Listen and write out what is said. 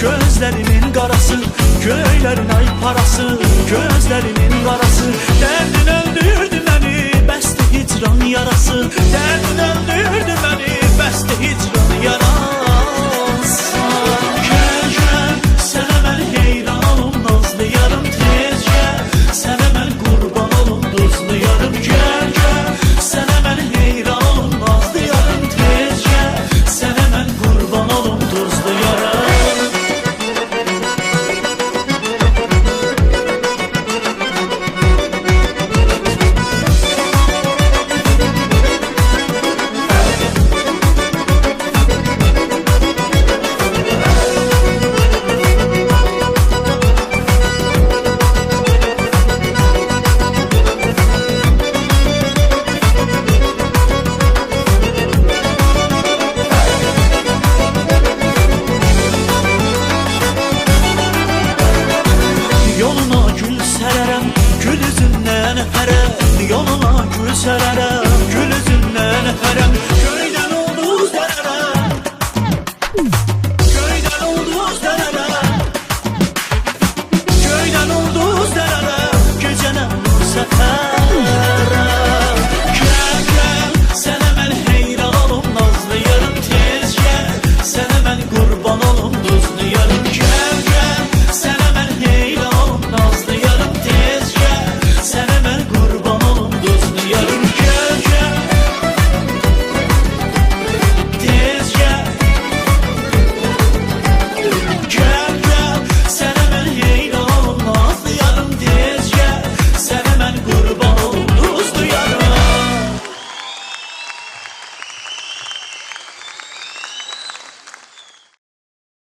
gözlerimin qarası, göylərin ay parası, gözlerimin qarası. Dərdin öldürdü məni, bəsdi hicran yarası, dərdin öldürdü məni, bəsdi hicran yarası. Gəl, gəl, sənə mən heyran olum, nazlı yarım, tez gəl, sənə mən qurban olum, duzlu yarım. Gəl, gəl, sənə mən heyran olum, nazlı yarım, tez gəl, sənə mən qurban olum, duzlu yarım. Yoluna gül sərərəm, gül üzündən öpərəm, yoluna gül sərərəm.